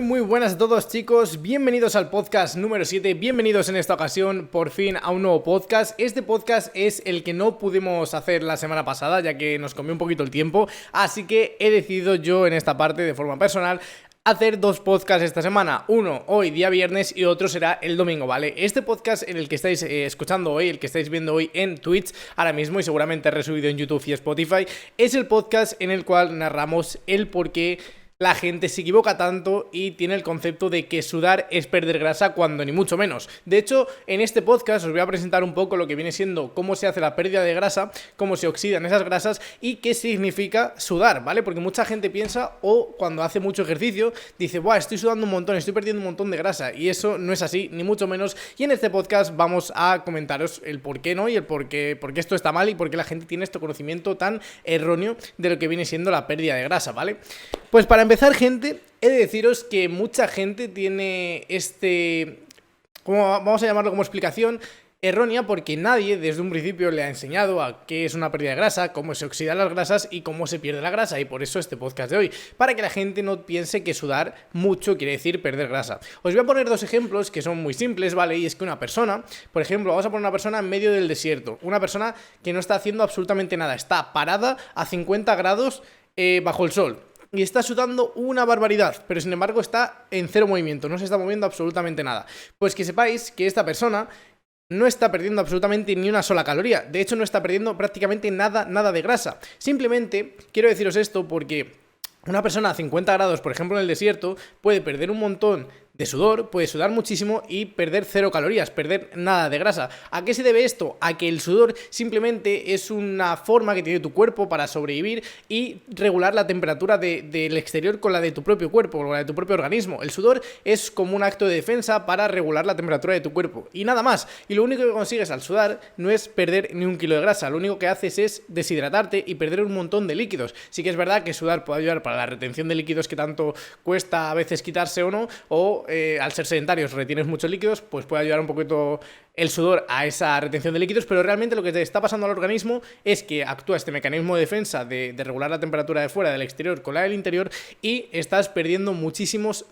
Muy buenas a todos, chicos, bienvenidos al podcast número 7, bienvenidos en esta ocasión por fin a un nuevo podcast. Este podcast es el que no pudimos hacer la semana pasada, ya que nos comió un poquito el tiempo, así que he decidido yo en esta parte de forma personal hacer dos podcasts esta semana, uno hoy día viernes y otro será el domingo, ¿vale? Este podcast en el que estáis escuchando hoy, el que estáis viendo hoy en Twitch ahora mismo y seguramente resubido en YouTube y Spotify, es el podcast en el cual narramos el porqué la gente se equivoca tanto y tiene el concepto de que sudar es perder grasa cuando ni mucho menos. De hecho, en este podcast os voy a presentar un poco lo que viene siendo cómo se hace la pérdida de grasa, cómo se oxidan esas grasas y qué significa sudar, ¿vale? Porque mucha gente piensa o cuando hace mucho ejercicio dice, ¡buah, estoy sudando un montón, estoy perdiendo un montón de grasa! Y eso no es así, ni mucho menos. Y en este podcast vamos a comentaros el por qué no y el por qué esto está mal y por qué la gente tiene este conocimiento tan erróneo de lo que viene siendo la pérdida de grasa, ¿vale? Pues para empezar, gente, he de deciros que mucha gente tiene vamos a llamarlo como explicación errónea, porque nadie desde un principio le ha enseñado a qué es una pérdida de grasa, cómo se oxidan las grasas y cómo se pierde la grasa, y por eso este podcast de hoy, para que la gente no piense que sudar mucho quiere decir perder grasa. Os voy a poner dos ejemplos que son muy simples, ¿vale? Y es que una persona, por ejemplo, vamos a poner una persona en medio del desierto, una persona que no está haciendo absolutamente nada, está parada a 50 grados bajo el sol. Y está sudando una barbaridad, pero sin embargo está en cero movimiento, no se está moviendo absolutamente nada. Pues que sepáis que esta persona no está perdiendo absolutamente ni una sola caloría. De hecho, no está perdiendo prácticamente nada de grasa. Simplemente quiero deciros esto porque una persona a 50 grados, por ejemplo en el desierto, puede perder un montón de sudor, puede sudar muchísimo y perder 0 calorías, perder nada de grasa. ¿A qué se debe esto? A que el sudor simplemente es una forma que tiene tu cuerpo para sobrevivir y regular la temperatura del exterior con la de tu propio cuerpo, con la de tu propio organismo. El sudor es como un acto de defensa para regular la temperatura de tu cuerpo y nada más. Y lo único que consigues al sudar no es perder ni un kilo de grasa, lo único que haces es deshidratarte y perder un montón de líquidos. Sí que es verdad que sudar puede ayudar para la retención de líquidos que tanto cuesta a veces quitarse o no, o al ser sedentarios retienes muchos líquidos, pues puede ayudar un poquito el sudor a esa retención de líquidos, pero realmente lo que te está pasando al organismo es que actúa este mecanismo de defensa de regular la temperatura de fuera del exterior con la del interior y estás perdiendo muchísimos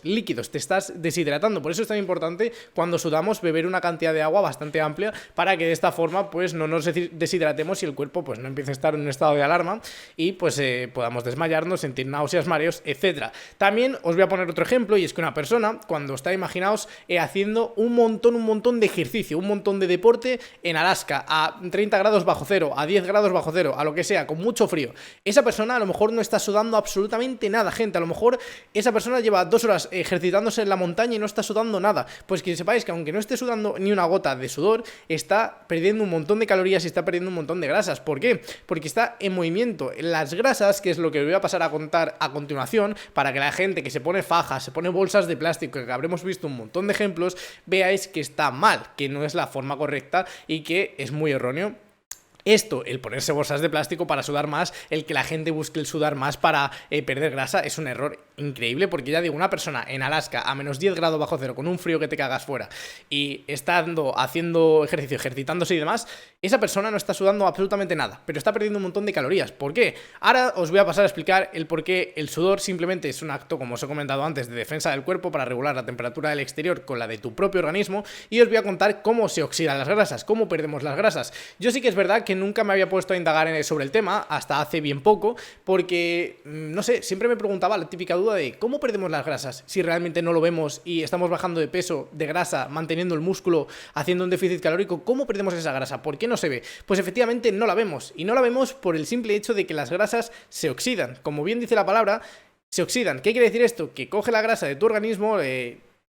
líquidos, te estás deshidratando. Por eso es tan importante cuando sudamos beber una cantidad de agua bastante amplia para que de esta forma pues no nos deshidratemos y el cuerpo pues no empiece a estar en un estado de alarma y pues podamos desmayarnos, sentir náuseas, mareos, etcétera. También os voy a poner otro ejemplo y es que una persona cuando está, imaginaos, haciendo un montón de ejercicio, un montón de deporte en Alaska, a 30 grados bajo cero, a 10 grados bajo cero, a lo que sea, con mucho frío. Esa persona a lo mejor no está sudando absolutamente nada, gente. A lo mejor esa persona lleva 2 horas ejercitándose en la montaña y no está sudando nada. Pues que sepáis que aunque no esté sudando ni una gota de sudor, está perdiendo un montón de calorías y está perdiendo un montón de grasas. ¿Por qué? Porque está en movimiento. Las grasas, que es lo que os voy a pasar a contar a continuación, para que la gente que se pone fajas, se pone bolsas de plástico, que habremos visto un montón de ejemplos, veáis que está mal, que no es la forma correcta y que es muy erróneo. Esto, el ponerse bolsas de plástico para sudar más, el que la gente busque el sudar más para perder grasa, es un error increíble, porque ya digo, una persona en Alaska a menos 10 grados bajo cero, con un frío que te cagas fuera, y estando haciendo ejercicio, ejercitándose y demás, esa persona no está sudando absolutamente nada, pero está perdiendo un montón de calorías. ¿Por qué? Ahora os voy a pasar a explicar el por qué el sudor simplemente es un acto, como os he comentado antes, de defensa del cuerpo para regular la temperatura del exterior con la de tu propio organismo, y os voy a contar cómo se oxidan las grasas, cómo perdemos las grasas. Yo sí que es verdad que nunca me había puesto a indagar sobre el tema hasta hace bien poco, porque no sé, siempre me preguntaba la típica duda de cómo perdemos las grasas si realmente no lo vemos y estamos bajando de peso, de grasa, manteniendo el músculo, haciendo un déficit calórico. ¿Cómo perdemos esa grasa? ¿Por qué no se ve? Pues efectivamente no la vemos, y no la vemos por el simple hecho de que las grasas se oxidan. Como bien dice la palabra, se oxidan. ¿Qué quiere decir esto? Que coge la grasa de tu organismo,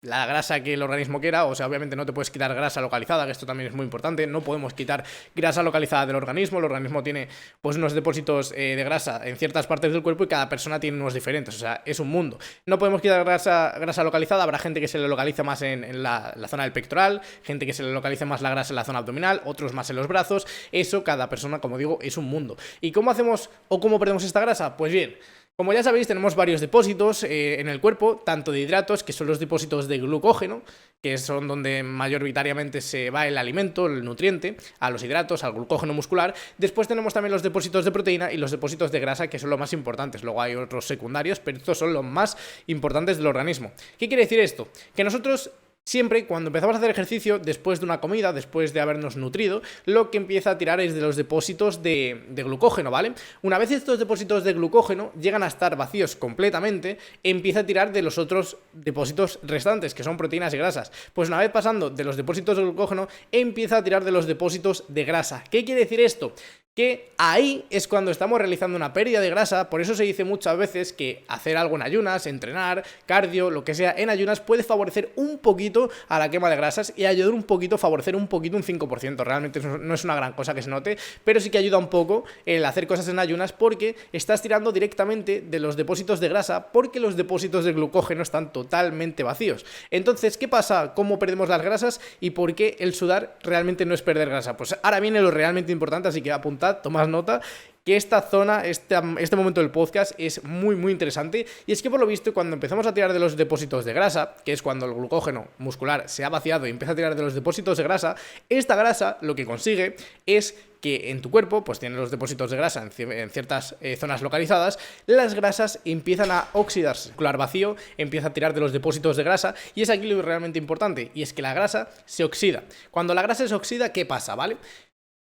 la grasa que el organismo quiera. O sea, obviamente no te puedes quitar grasa localizada, que esto también es muy importante. No podemos quitar grasa localizada del organismo. El organismo tiene pues unos depósitos de grasa en ciertas partes del cuerpo y cada persona tiene unos diferentes. O sea, es un mundo. No podemos quitar grasa localizada. Habrá gente que se le localiza más en la zona del pectoral, gente que se le localiza más la grasa en la zona abdominal, otros más en los brazos. Eso, cada persona, como digo, es un mundo. ¿Y cómo hacemos o cómo perdemos esta grasa? Pues bien, Como ya sabéis, tenemos varios depósitos en el cuerpo, tanto de hidratos, que son los depósitos de glucógeno, que son donde mayoritariamente se va el alimento, el nutriente, a los hidratos, al glucógeno muscular. Después tenemos también los depósitos de proteína y los depósitos de grasa, que son los más importantes. Luego hay otros secundarios, pero estos son los más importantes del organismo. ¿Qué quiere decir esto? Que nosotros siempre, cuando empezamos a hacer ejercicio, después de una comida, después de habernos nutrido, lo que empieza a tirar es de los depósitos de glucógeno, ¿vale? Una vez estos depósitos de glucógeno llegan a estar vacíos completamente, empieza a tirar de los otros depósitos restantes, que son proteínas y grasas. Pues una vez pasando de los depósitos de glucógeno, empieza a tirar de los depósitos de grasa. ¿Qué quiere decir esto? Que ahí es cuando estamos realizando una pérdida de grasa. Por eso se dice muchas veces que hacer algo en ayunas, entrenar, cardio, lo que sea en ayunas, puede favorecer un poquito a la quema de grasas y ayudar un poquito, favorecer un poquito, un 5%. Realmente no es una gran cosa que se note, pero sí que ayuda un poco el hacer cosas en ayunas, porque estás tirando directamente de los depósitos de grasa, porque los depósitos de glucógeno están totalmente vacíos. Entonces, ¿qué pasa? ¿Cómo perdemos las grasas? ¿Y por qué el sudar realmente no es perder grasa? Pues ahora viene lo realmente importante, así que apuntad, tomad nota, que esta zona, este momento del podcast es muy muy interesante. Y es que por lo visto, cuando empezamos a tirar de los depósitos de grasa, que es cuando el glucógeno muscular se ha vaciado y empieza a tirar de los depósitos de grasa, esta grasa lo que consigue es que en tu cuerpo, pues tiene los depósitos de grasa en ciertas zonas localizadas, las grasas empiezan a oxidarse. El muscular vacío empieza a tirar de los depósitos de grasa, y es aquí lo realmente importante, y es que la grasa se oxida. Cuando la grasa se oxida, ¿qué pasa? ¿Vale?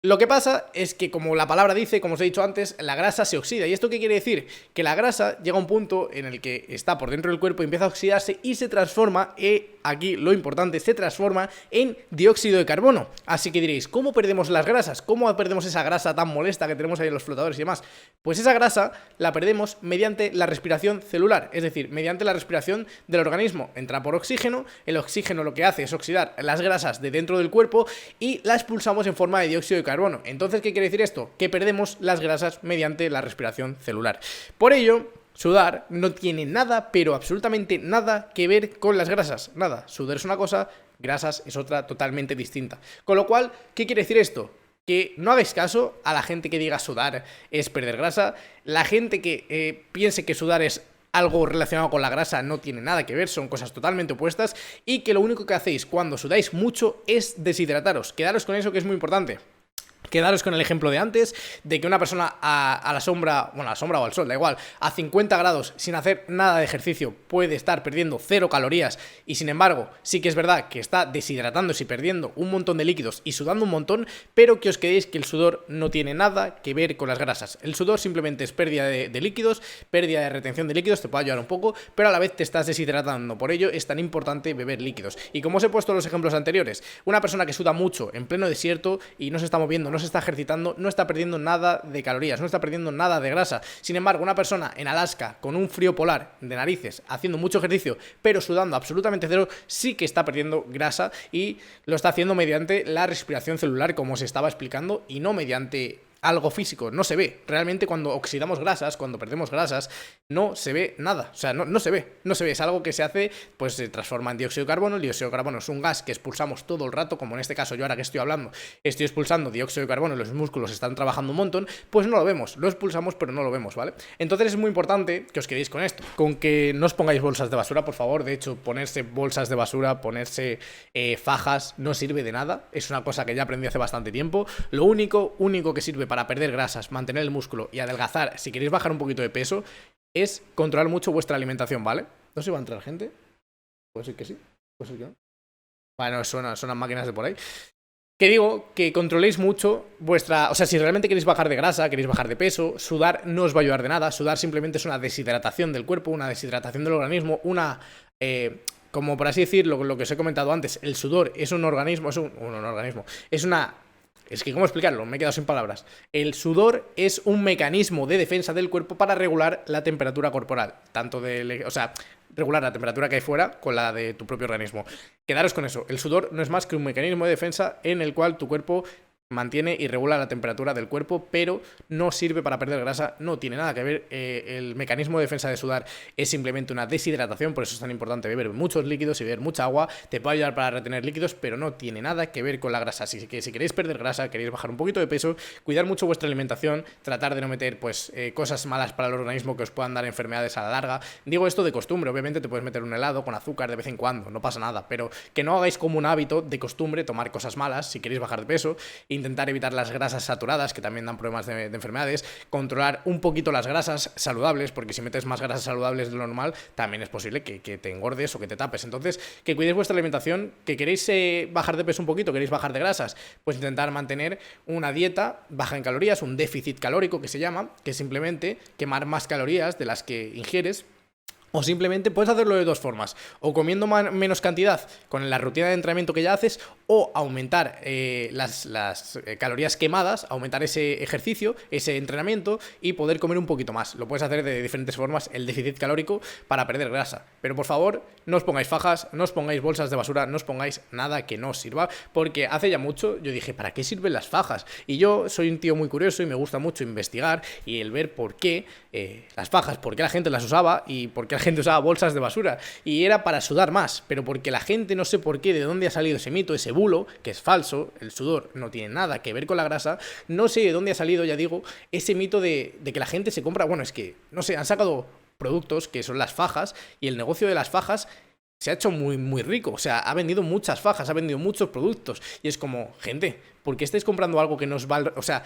Lo que pasa es que, como la palabra dice, como os he dicho antes, la grasa se oxida. ¿Y esto qué quiere decir? Que la grasa llega a un punto en el que está por dentro del cuerpo, empieza a oxidarse y se transforma, aquí lo importante, se transforma en dióxido de carbono. Así que diréis, ¿cómo perdemos las grasas? ¿Cómo perdemos esa grasa tan molesta que tenemos ahí en los flotadores y demás? Pues esa grasa la perdemos mediante la respiración celular, es decir, mediante la respiración del organismo. Entra por oxígeno, el oxígeno lo que hace es oxidar las grasas de dentro del cuerpo y la expulsamos en forma de dióxido de carbono. Entonces, ¿qué quiere decir esto? Que perdemos las grasas mediante la respiración celular. Por ello, sudar no tiene nada, pero absolutamente nada que ver con las grasas. Nada. Sudar es una cosa, grasas es otra totalmente distinta. Con lo cual, ¿qué quiere decir esto? Que no hagáis caso a la gente que diga sudar es perder grasa. La gente que piense que sudar es algo relacionado con la grasa no tiene nada que ver, son cosas totalmente opuestas, y que lo único que hacéis cuando sudáis mucho es deshidrataros. Quedaros con eso, que es muy importante. Quedaros con el ejemplo de antes, de que una persona a la sombra, bueno, a la sombra o al sol, da igual, a 50 grados sin hacer nada de ejercicio puede estar perdiendo 0 calorías, y sin embargo sí que es verdad que está deshidratándose y perdiendo un montón de líquidos y sudando un montón, pero que os quedéis que el sudor no tiene nada que ver con las grasas. El sudor simplemente es pérdida de líquidos, pérdida de retención de líquidos, te puede ayudar un poco, pero a la vez te estás deshidratando. Por ello es tan importante beber líquidos. Y como os he puesto en los ejemplos anteriores, una persona que suda mucho en pleno desierto y no se está moviendo, no se está ejercitando, no está perdiendo nada de calorías, no está perdiendo nada de grasa. Sin embargo, una persona en Alaska con un frío polar de narices, haciendo mucho ejercicio, pero sudando absolutamente cero, sí que está perdiendo grasa, y lo está haciendo mediante la respiración celular, como os estaba explicando, y no mediante algo físico. No se ve. Realmente, cuando oxidamos grasas, cuando perdemos grasas, no se ve nada. O sea, no se ve. No se ve. Es algo que se hace, pues se transforma en dióxido de carbono. El dióxido de carbono es un gas que expulsamos todo el rato, como en este caso yo ahora que estoy hablando, estoy expulsando dióxido de carbono y los músculos están trabajando un montón, pues no lo vemos. Lo expulsamos, pero no lo vemos, ¿vale? Entonces es muy importante que os quedéis con esto. Con que no os pongáis bolsas de basura, por favor. De hecho, ponerse bolsas de basura, ponerse fajas, no sirve de nada. Es una cosa que ya aprendí hace bastante tiempo. Lo único que sirve para perder grasas, mantener el músculo y adelgazar, si queréis bajar un poquito de peso, es controlar mucho vuestra alimentación, ¿vale? No sé si va a entrar gente. Puede ser que sí, puede ser que no. Bueno, suenan máquinas de por ahí. Que digo que controléis mucho vuestra... O sea, si realmente queréis bajar de grasa, queréis bajar de peso, sudar no os va a ayudar de nada. Sudar simplemente es una deshidratación del cuerpo, una deshidratación del organismo, una... como por así decirlo, lo que os he comentado antes, el sudor es un organismo, es que, ¿cómo explicarlo? Me he quedado sin palabras. El sudor es un mecanismo de defensa del cuerpo para regular la temperatura corporal. Regular la temperatura que hay fuera con la de tu propio organismo. Quedaros con eso. El sudor no es más que un mecanismo de defensa en el cual tu cuerpo mantiene y regula la temperatura del cuerpo, pero no sirve para perder grasa, no tiene nada que ver. El mecanismo de defensa de sudar es simplemente una deshidratación, por eso es tan importante beber muchos líquidos y beber mucha agua. Te puede ayudar para retener líquidos, pero no tiene nada que ver con la grasa. Así que si queréis perder grasa, queréis bajar un poquito de peso, cuidar mucho vuestra alimentación, tratar de no meter pues cosas malas para el organismo que os puedan dar enfermedades a la larga. Digo esto de costumbre, obviamente te puedes meter un helado con azúcar de vez en cuando, no pasa nada, pero que no hagáis como un hábito de costumbre tomar cosas malas si queréis bajar de peso. Intentar evitar las grasas saturadas, que también dan problemas de enfermedades, controlar un poquito las grasas saludables, porque si metes más grasas saludables de lo normal, también es posible que te engordes o que te tapes. Entonces, que cuidéis vuestra alimentación, que queréis bajar de peso un poquito, queréis bajar de grasas, pues intentar mantener una dieta baja en calorías, un déficit calórico que se llama, que es simplemente quemar más calorías de las que ingieres. O simplemente puedes hacerlo de dos formas, o comiendo menos cantidad con la rutina de entrenamiento que ya haces, o aumentar las calorías quemadas, aumentar ese ejercicio, ese entrenamiento y poder comer un poquito más. Lo puedes hacer de diferentes formas, el déficit calórico para perder grasa. Pero por favor, no os pongáis fajas, no os pongáis bolsas de basura, no os pongáis nada que no os sirva, porque hace ya mucho yo dije, ¿para qué sirven las fajas? Y yo soy un tío muy curioso y me gusta mucho investigar y el ver por qué las fajas, por qué la gente las usaba y por qué la gente usaba bolsas de basura, y era para sudar más, pero porque la gente, no sé por qué, de dónde ha salido ese mito, ese bulo, que es falso, el sudor no tiene nada que ver con la grasa, no sé de dónde ha salido, ya digo, ese mito de que la gente se compra, bueno, es que, no sé, han sacado productos que son las fajas, y el negocio de las fajas se ha hecho muy, muy rico, o sea, ha vendido muchas fajas, ha vendido muchos productos, y es como, gente, ¿por qué estáis comprando algo que nos vale? O sea,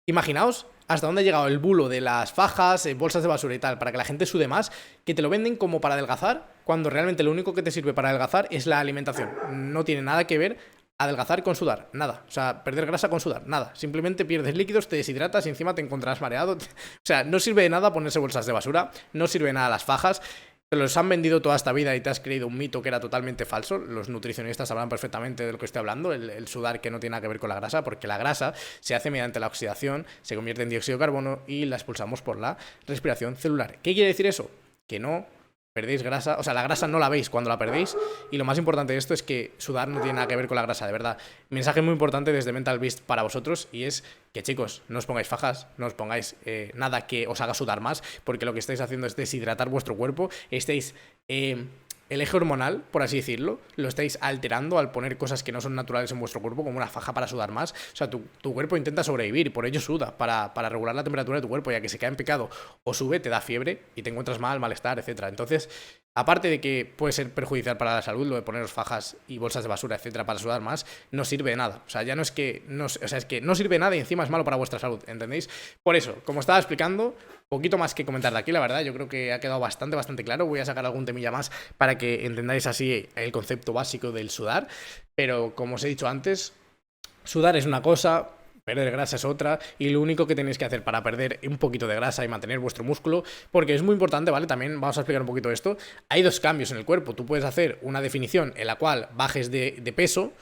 imaginaos hasta dónde ha llegado el bulo de las fajas, bolsas de basura y tal, para que la gente sude más, que te lo venden como para adelgazar, cuando realmente lo único que te sirve para adelgazar es la alimentación. No tiene nada que ver adelgazar con sudar, nada. O sea, perder grasa con sudar, nada. Simplemente pierdes líquidos, te deshidratas y encima te encontrarás mareado. O sea, no sirve de nada ponerse bolsas de basura, no sirve de nada las fajas. Te los han vendido toda esta vida y te has creído un mito que era totalmente falso. Los nutricionistas sabrán perfectamente de lo que estoy hablando, el sudar que no tiene nada que ver con la grasa, porque la grasa se hace mediante la oxidación, se convierte en dióxido de carbono y la expulsamos por la respiración celular. ¿Qué quiere decir eso? Que no perdéis grasa, o sea, la grasa no la veis cuando la perdéis, y lo más importante de esto es que sudar no tiene nada que ver con la grasa, de verdad. Mensaje muy importante desde Mental Beast para vosotros, y es que, chicos, no os pongáis fajas, no os pongáis nada que os haga sudar más, porque lo que estáis haciendo es deshidratar vuestro cuerpo, estáis el eje hormonal, por así decirlo, lo estáis alterando al poner cosas que no son naturales en vuestro cuerpo, como una faja para sudar más. O sea, tu cuerpo intenta sobrevivir y por ello suda, para regular la temperatura de tu cuerpo, ya que se cae en picado o sube, te da fiebre y te encuentras mal, malestar, etcétera. Entonces, aparte de que puede ser perjudicial para la salud, lo de poneros fajas y bolsas de basura, etcétera, para sudar más, no sirve de nada. O sea, ya no es que o sea, es que no sirve de nada y encima es malo para vuestra salud, ¿entendéis? Por eso, como estaba explicando, poquito más que comentar de aquí, la verdad, yo creo que ha quedado bastante claro. Voy a sacar algún temilla más para que entendáis así el concepto básico del sudar, pero como os he dicho antes, sudar es una cosa, perder grasa es otra, y lo único que tenéis que hacer para perder un poquito de grasa y mantener vuestro músculo, porque es muy importante, ¿vale? También vamos a explicar un poquito esto. Hay dos cambios en el cuerpo. Tú puedes hacer una definición en la cual bajes de peso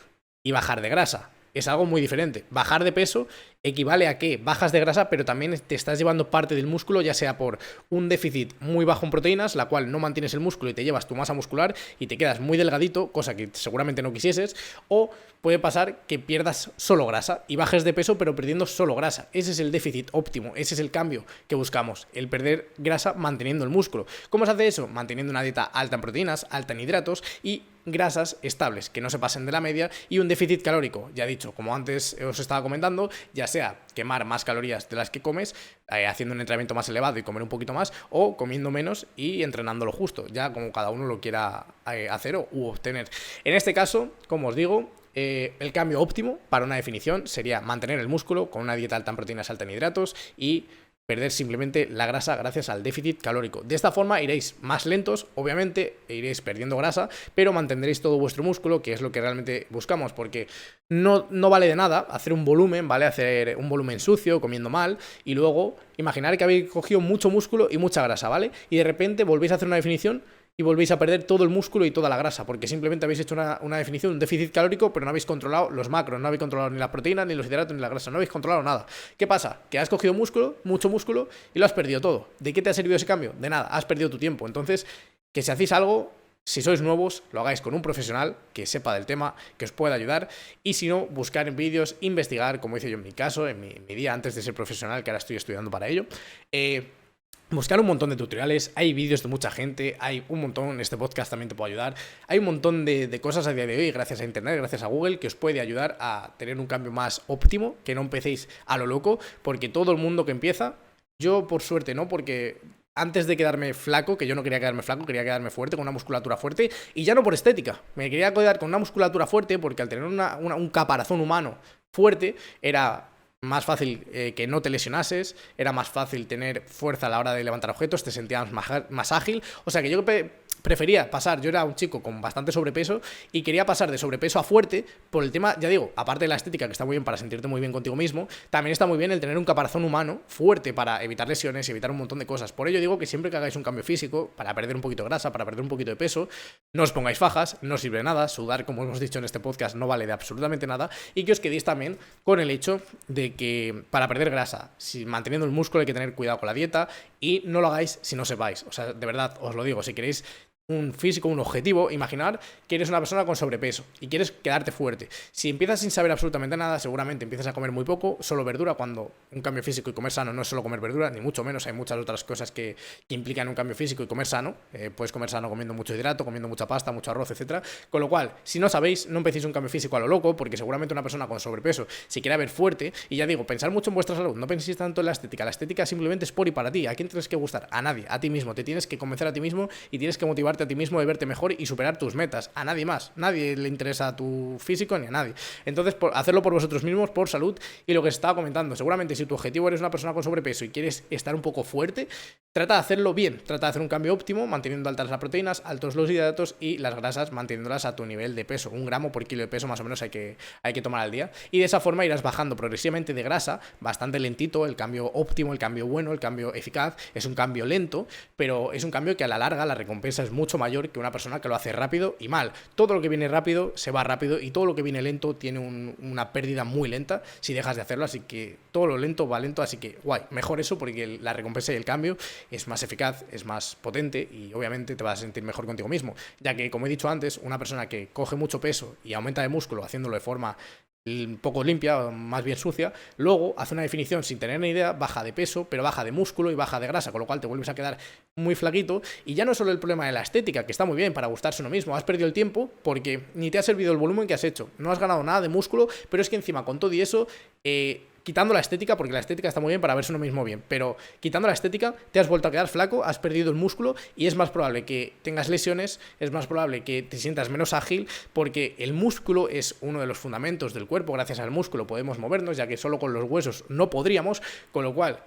y bajar de grasa. Es algo muy diferente. Bajar de peso equivale a que bajas de grasa, pero también te estás llevando parte del músculo, ya sea por un déficit muy bajo en proteínas, la cual no mantienes el músculo y te llevas tu masa muscular y te quedas muy delgadito, cosa que seguramente no quisieses, o puede pasar que pierdas solo grasa y bajes de peso, pero perdiendo solo grasa. Ese es el déficit óptimo, ese es el cambio que buscamos, el perder grasa manteniendo el músculo. ¿Cómo se hace eso? Manteniendo una dieta alta en proteínas, alta en hidratos y grasas estables, que no se pasen de la media, y un déficit calórico, ya dicho, como antes os estaba comentando, ya sea quemar más calorías de las que comes, haciendo un entrenamiento más elevado y comer un poquito más, o comiendo menos y entrenando lo justo, ya como cada uno lo quiera hacer u obtener. En este caso, como os digo, el cambio óptimo para una definición sería mantener el músculo con una dieta alta en proteínas, alta en hidratos y perder simplemente la grasa gracias al déficit calórico. De esta forma iréis más lentos, obviamente, e iréis perdiendo grasa, pero mantendréis todo vuestro músculo, que es lo que realmente buscamos, porque no vale de nada hacer un volumen, ¿vale? Hacer un volumen sucio, comiendo mal, y luego imaginar que habéis cogido mucho músculo y mucha grasa, ¿vale? Y de repente volvéis a hacer una definición y volvéis a perder todo el músculo y toda la grasa, porque simplemente habéis hecho una definición, un déficit calórico, pero no habéis controlado los macros, no habéis controlado ni las proteínas, ni los hidratos, ni la grasa, no habéis controlado nada. ¿Qué pasa? Que has cogido músculo, mucho músculo, y lo has perdido todo. ¿De qué te ha servido ese cambio? De nada, has perdido tu tiempo. Entonces, que si hacéis algo, Si sois nuevos, lo hagáis con un profesional que sepa del tema, que os pueda ayudar, y si no, buscar en vídeos, investigar, como hice yo en mi caso, en mi día antes de ser profesional, que ahora estoy estudiando para ello. Buscar un montón de tutoriales, hay vídeos de mucha gente, hay un montón, este podcast también te puede ayudar, hay un montón de cosas a día de hoy, gracias a internet, gracias a Google, que os puede ayudar a tener un cambio más óptimo, que no empecéis a lo loco, porque todo el mundo que empieza, yo por suerte no, porque antes de quedarme flaco, que yo no quería quedarme flaco, quería quedarme fuerte, con una musculatura fuerte, y ya no por estética, me quería quedar con una musculatura fuerte porque al tener un caparazón humano fuerte era más fácil que no te lesionases, era más fácil tener fuerza a la hora de levantar objetos, te sentías más ágil, o sea que yo prefería pasar, yo era un chico con bastante sobrepeso y quería pasar de sobrepeso a fuerte por el tema, ya digo, aparte de la estética que está muy bien para sentirte muy bien contigo mismo, también está muy bien el tener un caparazón humano fuerte para evitar lesiones y evitar un montón de cosas. Por ello digo que siempre que hagáis un cambio físico, para perder un poquito de grasa, para perder un poquito de peso, no os pongáis fajas, no sirve de nada, sudar, como hemos dicho en este podcast, no vale de absolutamente nada, y que os quedéis también con el hecho de que para perder grasa, si manteniendo el músculo hay que tener cuidado con la dieta y no lo hagáis si no sepáis. O sea, de verdad, os lo digo, si queréis un físico, un objetivo, imaginar que eres una persona con sobrepeso y quieres quedarte fuerte. Si empiezas sin saber absolutamente nada, seguramente empiezas a comer muy poco, solo verdura, cuando un cambio físico y comer sano no es solo comer verdura, ni mucho menos, hay muchas otras cosas que implican un cambio físico y comer sano. Puedes comer sano comiendo mucho hidrato, comiendo mucha pasta, mucho arroz, etcétera. Con lo cual, si no sabéis, no empecéis un cambio físico a lo loco, porque seguramente una persona con sobrepeso se quiere ver fuerte, y ya digo, pensar mucho en vuestra salud, no penséis tanto en la estética simplemente es por y para ti. ¿A quién tienes que gustar? A nadie, a ti mismo, te tienes que convencer a ti mismo y tienes que motivarte a ti mismo de verte mejor y superar tus metas, a nadie más, nadie le interesa tu físico ni a nadie. Entonces, hacerlo por vosotros mismos, por salud. Y lo que os estaba comentando, seguramente si tu objetivo eres una persona con sobrepeso y quieres estar un poco fuerte, trata de hacerlo bien, trata de hacer un cambio óptimo, manteniendo altas las proteínas, altos los hidratos y las grasas manteniéndolas a tu nivel de peso, 1 gramo por kilo de peso más o menos hay que tomar al día, y de esa forma irás bajando progresivamente de grasa, bastante lentito, el cambio óptimo, el cambio bueno, el cambio eficaz, es un cambio lento, pero es un cambio que a la larga la recompensa es mucho mayor que una persona que lo hace rápido y mal. Todo lo que viene rápido se va rápido y todo lo que viene lento tiene una pérdida muy lenta si dejas de hacerlo, así que todo lo lento va lento, así que guay, mejor eso porque la recompensa y el cambio es más eficaz, es más potente y obviamente te vas a sentir mejor contigo mismo, ya que como he dicho antes, una persona que coge mucho peso y aumenta de músculo haciéndolo de forma un poco limpia, más bien sucia, luego hace una definición sin tener ni idea, baja de peso, pero baja de músculo y baja de grasa, con lo cual te vuelves a quedar muy flaquito, y ya no es solo el problema de la estética, que está muy bien para gustarse uno mismo, has perdido el tiempo porque ni te ha servido el volumen que has hecho, no has ganado nada de músculo, pero es que encima con todo y eso, quitando la estética, porque la estética está muy bien para verse uno mismo bien, pero quitando la estética te has vuelto a quedar flaco, has perdido el músculo y es más probable que tengas lesiones, es más probable que te sientas menos ágil, porque el músculo es uno de los fundamentos del cuerpo. Gracias al músculo podemos movernos, ya que solo con los huesos no podríamos, con lo cual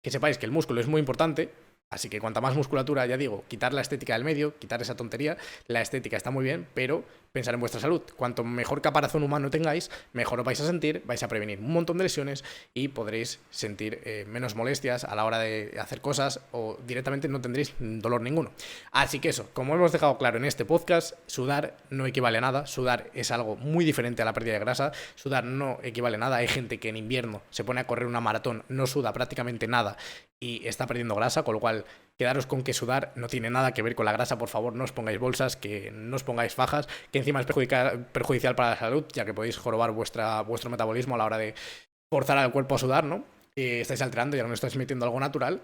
que sepáis que el músculo es muy importante. Así que cuanta más musculatura, ya digo, quitar la estética del medio, quitar esa tontería, la estética está muy bien, pero pensar en vuestra salud. Cuanto mejor caparazón humano tengáis, mejor os vais a sentir, vais a prevenir un montón de lesiones y podréis sentir menos molestias a la hora de hacer cosas o directamente no tendréis dolor ninguno. Así que eso, como hemos dejado claro en este podcast, sudar no equivale a nada, sudar es algo muy diferente a la pérdida de grasa, sudar no equivale a nada. Hay gente que en invierno se pone a correr una maratón, no suda prácticamente nada y está perdiendo grasa, con lo cual quedaros con que sudar no tiene nada que ver con la grasa. Por favor, no os pongáis bolsas, que no os pongáis fajas, que encima es perjudicial para la salud, ya que podéis jorobar vuestro metabolismo a la hora de forzar al cuerpo a sudar, ¿no? Estáis alterando, ya no estáis metiendo algo natural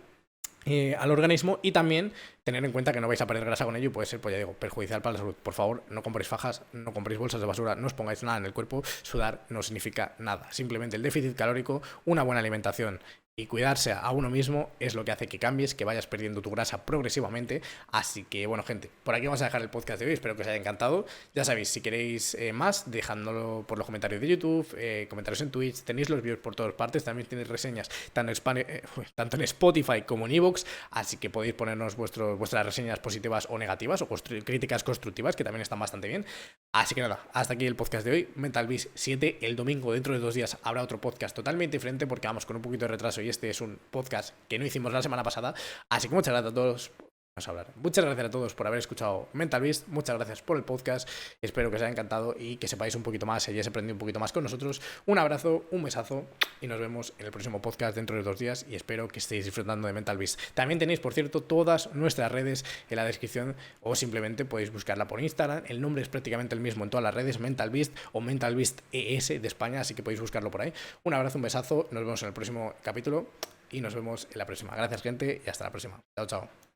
al organismo, y también tener en cuenta que no vais a perder grasa con ello y puede ser, pues ya digo, perjudicial para la salud. Por favor, no compréis fajas, no compréis bolsas de basura, no os pongáis nada en el cuerpo. Sudar no significa nada, simplemente el déficit calórico, una buena alimentación y cuidarse a uno mismo es lo que hace que cambies, que vayas perdiendo tu grasa progresivamente. Así que bueno, gente, por aquí vamos a dejar el podcast de hoy, espero que os haya encantado. Ya sabéis, si queréis más, dejándolo por los comentarios de YouTube, comentarios en Twitch, tenéis los vídeos por todas partes, también tenéis reseñas tanto en Spotify como en iVoox, así que podéis ponernos vuestras reseñas positivas o negativas o críticas constructivas, que también están bastante bien. Así que nada, hasta aquí el podcast de hoy, MentalBiz 7. El domingo, dentro de 2 días, habrá otro podcast totalmente diferente porque vamos con un poquito de retraso y este es un podcast que no hicimos la semana pasada. Así que muchas gracias a todos vamos a hablar. Muchas gracias a todos por haber escuchado Mental Beast, muchas gracias por el podcast, espero que os haya encantado y que sepáis un poquito más, hayáis aprendido un poquito más con nosotros. Un abrazo, un besazo y nos vemos en el próximo podcast dentro de 2 días y espero que estéis disfrutando de Mental Beast. También tenéis, por cierto, todas nuestras redes en la descripción o simplemente podéis buscarla por Instagram. El nombre es prácticamente el mismo en todas las redes, Mental Beast o Mental Beast ES de España, así que podéis buscarlo por ahí. Un abrazo, un besazo, nos vemos en el próximo capítulo y nos vemos en la próxima. Gracias, gente, y hasta la próxima. Chao, chao.